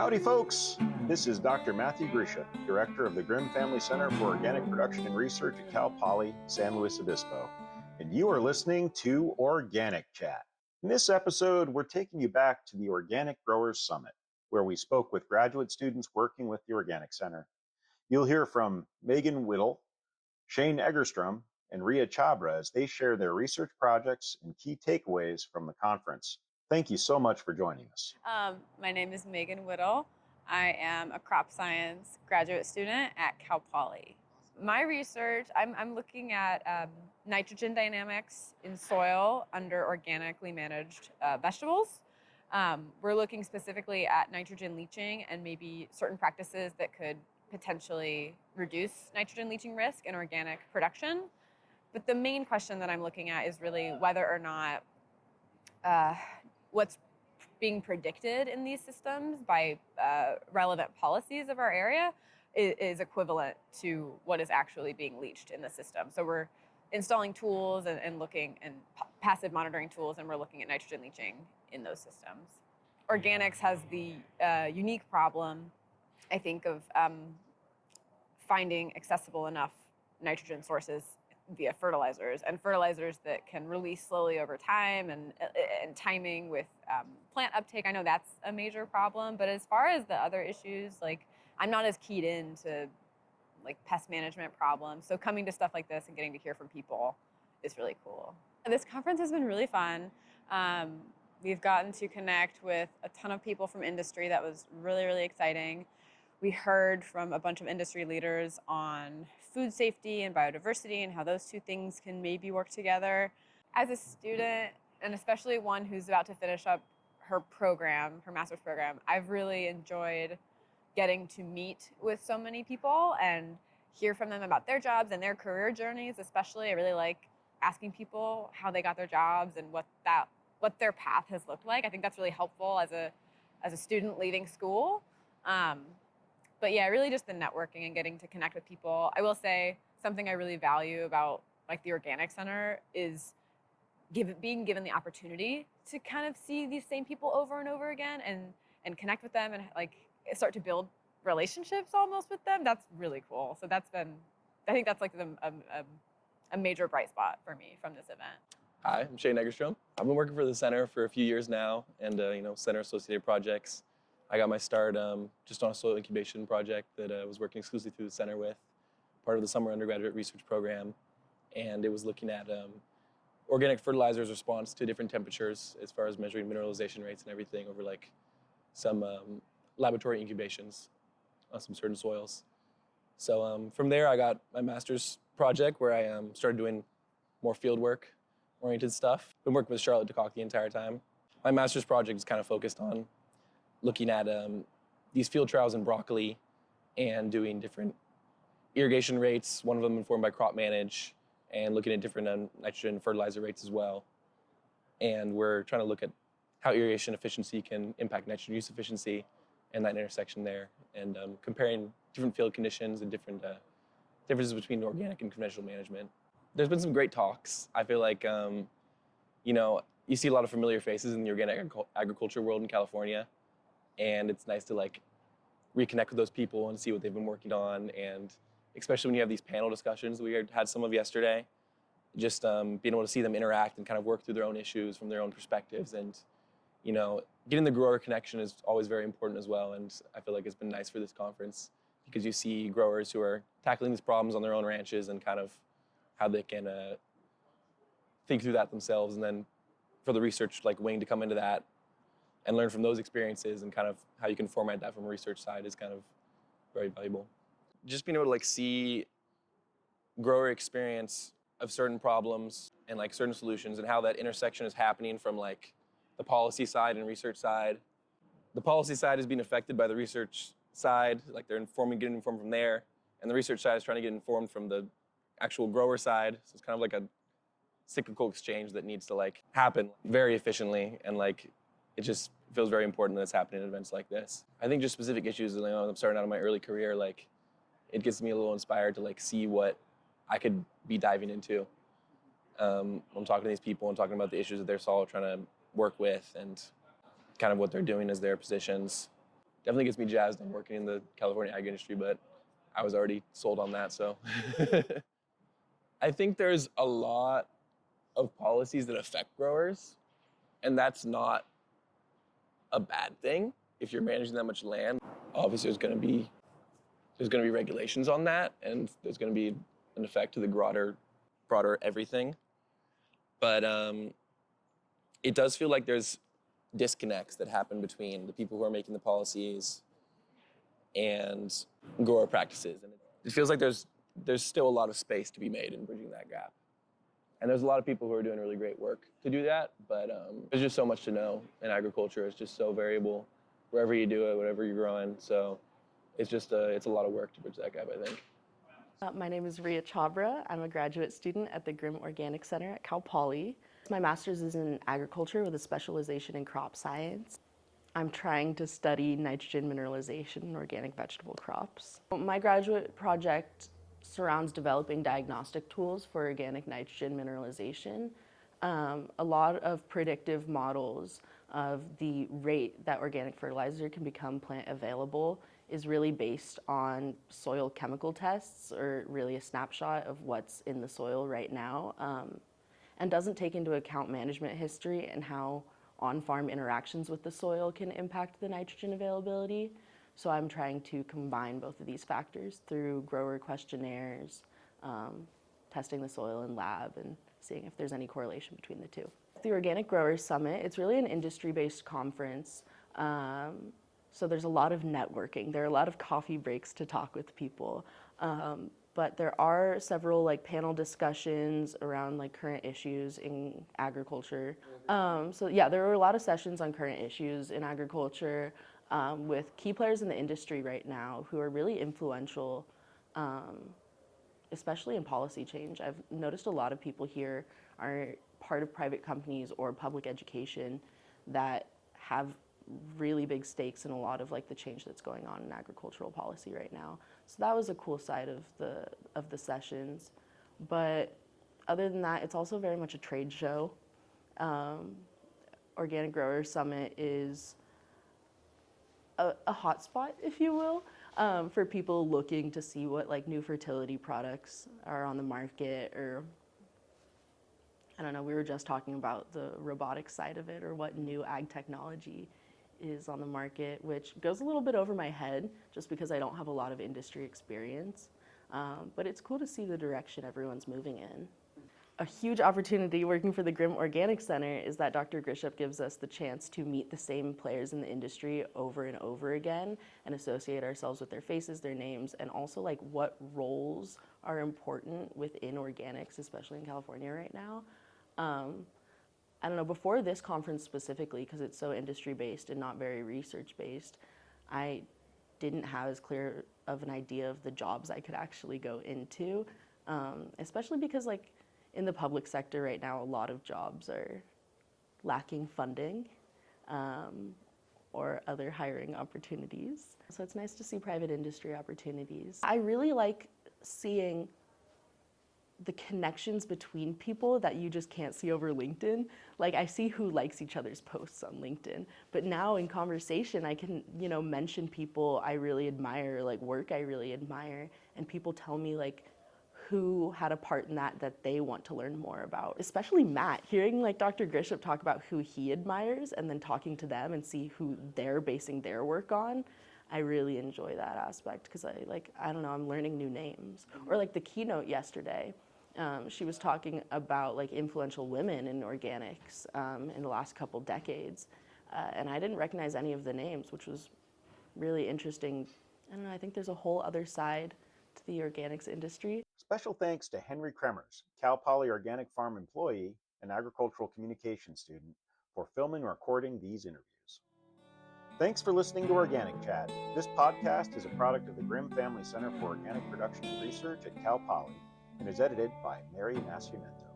Howdy, folks. This is Dr. Matthew Grisha, Director of the Grimm Family Center for Organic Production and Research at Cal Poly, San Luis Obispo, and you are listening to Organic Chat. In this episode, we're taking you back to the Organic Growers Summit, where we spoke with graduate students working with the Organic Center. You'll hear from Megan Widle, Shane Egerstrom, and Ria Chhabra as they share their research projects and key takeaways from the conference. Thank you so much for joining us. My name is Megan Widle. I am a crop science graduate student at Cal Poly. My research, I'm looking at nitrogen dynamics in soil under organically managed vegetables. We're looking specifically at nitrogen leaching and maybe certain practices that could potentially reduce nitrogen leaching risk in organic production. But the main question that I'm looking at is really whether or not what's being predicted in these systems by relevant policies of our area is equivalent to what is actually being leached in the system. So we're installing tools and looking and passive monitoring tools, and we're looking at nitrogen leaching in those systems. Organics has the unique problem, I think, of finding accessible enough nitrogen sources via fertilizers, and fertilizers that can release slowly over time, and timing with plant uptake. I know that's a major problem, but as far as the other issues, like, I'm not as keyed into like pest management problems. So coming to stuff like this and getting to hear from people is really cool. This conference has been really fun. We've gotten to connect with a ton of people from industry. That was really, really exciting. We heard from a bunch of industry leaders on food safety and biodiversity and how those two things can maybe work together. As a student, and especially one who's about to finish up her program, her master's program, I've really enjoyed getting to meet with so many people and hear from them about their jobs and their career journeys. Especially, I really like asking people how they got their jobs and what their path has looked like. I think that's really helpful as a student leaving school. But yeah, really just the networking and getting to connect with people. I will say something I really value about like the Organic Center is being given the opportunity to kind of see these same people over and over again and connect with them and like start to build relationships almost with them. That's really cool. So I think that's like a major bright spot for me from this event. Hi, I'm Shane Egerstrom. I've been working for the center for a few years now, and center associated projects. I got my start just on a soil incubation project that I was working exclusively through the center with, part of the summer undergraduate research program, and it was looking at organic fertilizers' response to different temperatures as far as measuring mineralization rates and everything over like some laboratory incubations on some certain soils. So from there, I got my master's project where I started doing more fieldwork oriented stuff. Been working with Charlotte DeCock the entire time. My master's project is kind of focused on looking at these field trials in broccoli and doing different irrigation rates, one of them informed by crop manage, and looking at different nitrogen fertilizer rates as well. And we're trying to look at how irrigation efficiency can impact nitrogen use efficiency and that intersection there, and comparing different field conditions and different differences between organic and conventional management. There's been some great talks. I feel like, you see a lot of familiar faces in the organic agriculture world in California, and it's nice to like reconnect with those people and see what they've been working on, and especially when you have these panel discussions that we had some of yesterday, just being able to see them interact and kind of work through their own issues from their own perspectives. And getting the grower connection is always very important as well, and I feel like it's been nice for this conference because you see growers who are tackling these problems on their own ranches and kind of how they can think through that themselves, and then for the research like wing to come into that and learn from those experiences and kind of how you can format that from a research side is kind of very valuable. Just being able to like see grower experience of certain problems and like certain solutions and how that intersection is happening from like the policy side and research side. The policy side is being affected by the research side, like they're getting informed from there, and the research side is trying to get informed from the actual grower side. So it's kind of like a cyclical exchange that needs to like happen very efficiently, and like it just feels very important that it's happening at events like this. I think just specific issues, I'm starting out in my early career, like it gets me a little inspired to like see what I could be diving into. I'm talking to these people and talking about the issues that they're trying to work with and kind of what they're doing as their positions. definitely gets me jazzed on working in the California ag industry, but I was already sold on that, so. I think there's a lot of policies that affect growers, and that's not a bad thing if you're managing that much land. Obviously, there's going to be regulations on that, and there's going to be an effect to the broader everything. But it does feel like there's disconnects that happen between the people who are making the policies and grower practices, and it feels like there's still a lot of space to be made in bridging that gap. And there's a lot of people who are doing really great work to do that, but there's just so much to know in agriculture. It's just so variable wherever you do it, whatever you're growing. So it's a lot of work to bridge that gap, I think. My name is Ria Chhabra. I'm a graduate student at the Grimm Organic Center at Cal Poly. My master's is in agriculture with a specialization in crop science. I'm trying to study nitrogen mineralization in organic vegetable crops. My graduate project surrounds developing diagnostic tools for organic nitrogen mineralization. A lot of predictive models of the rate that organic fertilizer can become plant available is really based on soil chemical tests, or really a snapshot of what's in the soil right now, and doesn't take into account management history and how on-farm interactions with the soil can impact the nitrogen availability. So I'm trying to combine both of these factors through grower questionnaires, testing the soil in lab, and seeing if there's any correlation between the two. The Organic Growers Summit, it's really an industry-based conference. So there's a lot of networking. There are a lot of coffee breaks to talk with people. But there are several panel discussions around current issues in agriculture. So yeah, there were a lot of sessions on current issues in agriculture with key players in the industry right now who are really influential, especially in policy change. I've noticed a lot of people here are part of private companies or public education that have really big stakes in a lot of the change that's going on in agricultural policy right now. So that was a cool side of the sessions. But other than that, it's also very much a trade show. Organic Growers Summit is a hotspot, if you will, for people looking to see what new fertility products are on the market, or I don't know, we were just talking about the robotics side of it, or what new ag technology is on the market, which goes a little bit over my head just because I don't have a lot of industry experience. But it's cool to see the direction everyone's moving in. A huge opportunity working for the Grimm Organic Center is that Dr. Grisham gives us the chance to meet the same players in the industry over and over again and associate ourselves with their faces, their names, and also what roles are important within organics, especially in California right now. I don't know, before this conference specifically, because it's so industry-based and not very research-based, I didn't have as clear of an idea of the jobs I could actually go into, especially because in the public sector right now, a lot of jobs are lacking funding or other hiring opportunities. So it's nice to see private industry opportunities. I really like seeing the connections between people that you just can't see over LinkedIn. I see who likes each other's posts on LinkedIn, but now in conversation, I can, mention people I really admire, work I really admire, and people tell me who had a part in that they want to learn more about. Especially Matt, hearing Dr. Grisham talk about who he admires and then talking to them and see who they're basing their work on. I really enjoy that aspect because I don't know, I'm learning new names. Or the keynote yesterday, she was talking about influential women in organics in the last couple decades. And I didn't recognize any of the names, which was really interesting. I don't know, I think there's a whole other side to the organics industry. Special thanks to Henry Cremers, Cal Poly Organic Farm employee and agricultural communication student, for filming and recording these interviews. Thanks for listening to Organic Chat. This podcast is a product of the Grimm Family Center for Organic Production and Research at Cal Poly and is edited by Mary Nascimento.